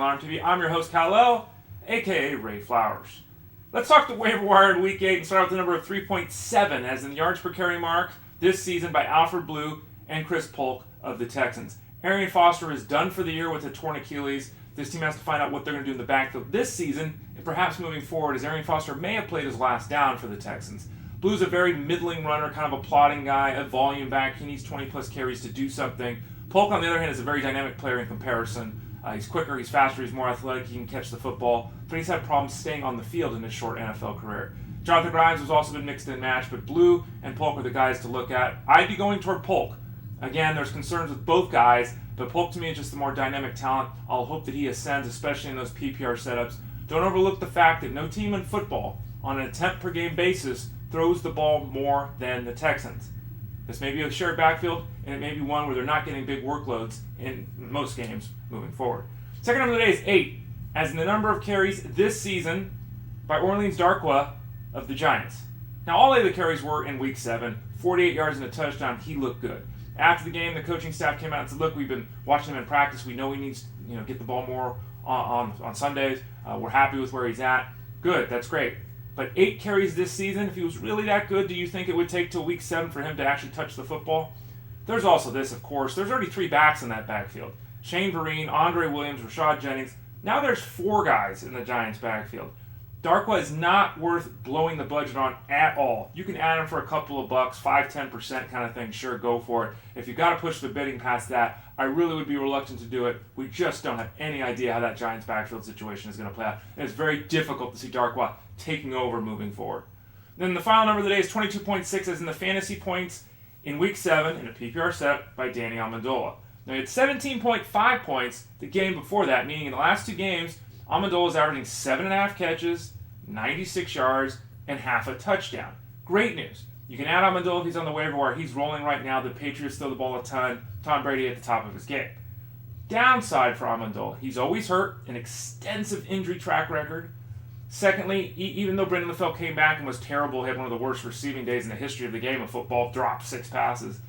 Alarm TV. I'm your host, Kal-El, a.k.a. Ray Flowers. Let's talk the waiver wire in Week 8 and start with the number of 3.7 as in the yards per carry mark this season by Alfred Blue and Chris Polk of the Texans. Arian Foster is done for the year with a torn Achilles. This team has to find out what they're going to do in the backfield this season and perhaps moving forward, as Arian Foster may have played his last down for the Texans. Blue's a very middling runner, kind of a plodding guy, a volume back. He needs 20-plus carries to do something. Polk, on the other hand, is a very dynamic player in comparison. He's quicker, he's faster, he's more athletic, he can catch the football, but he's had problems staying on the field in his short NFL career. Jonathan Grimes has also been mixed in match, but Blue and Polk are the guys to look at. I'd be going toward Polk. Again, there's concerns with both guys, but Polk to me is just the more dynamic talent. I'll hope that he ascends, especially in those PPR setups. Don't overlook the fact that no team in football, on an attempt per game basis, throws the ball more than the Texans. This may be a shared backfield, and it may be one where they're not getting big workloads in most games moving forward. Second number of the day is 8, as in the number of carries this season by Orleans Darkwa of the Giants. Now, all 8 of the carries were in Week 7, 48 yards and a touchdown. He looked good. After the game, the coaching staff came out and said, look, we've been watching him in practice. We know he needs to get the ball more on Sundays. We're happy with where he's at. Good, that's great. But 8 carries this season, if he was really that good, do you think it would take till Week 7 for him to actually touch the football? There's also this, of course. There's already 3 backs in that backfield. Shane Vereen, Andre Williams, Rashad Jennings. Now there's 4 guys in the Giants' backfield. Darkwa is not worth blowing the budget on at all. You can add him for a couple of bucks, 5-10% kind of thing. Sure, go for it. If you've got to push the bidding past that, I really would be reluctant to do it. We just don't have any idea how that Giants' backfield situation is going to play out. And it's very difficult to see Darkwa taking over moving forward. Then the final number of the day is 22.6 as in the fantasy points in Week 7 in a PPR set by Danny Amendola. Now he had 17.5 points the game before that, meaning in the last 2 games, Amendola is averaging 7.5 catches, 96 yards, and half a touchdown. Great news. You can add Amendola if he's on the waiver wire. He's rolling right now. The Patriots throw the ball a ton. Tom Brady at the top of his game. Downside for Amendola, he's always hurt, an extensive injury track record. Secondly, even though Brendan LaFell came back and was terrible, had one of the worst receiving days in the history of the game of football, dropped 6 passes,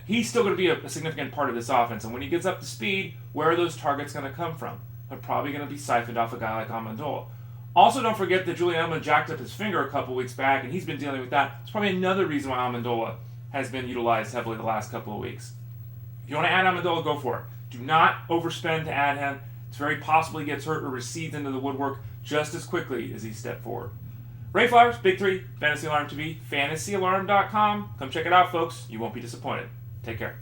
he's still going to be a significant part of this offense. And when he gets up to speed, where are those targets going to come from? They're probably going to be siphoned off a guy like Amendola. Also, don't forget that Julian Edelman jacked up his finger a couple weeks back, and he's been dealing with that. It's probably another reason why Amendola has been utilized heavily the last couple of weeks. If you want to add Amendola, go for it. Do not overspend to add him. It's very possible he gets hurt or recedes into the woodwork just as quickly as he stepped forward. Ray Flowers, Big 3, Fantasy Alarm TV, fantasyalarm.com. Come check it out, folks. You won't be disappointed. Take care.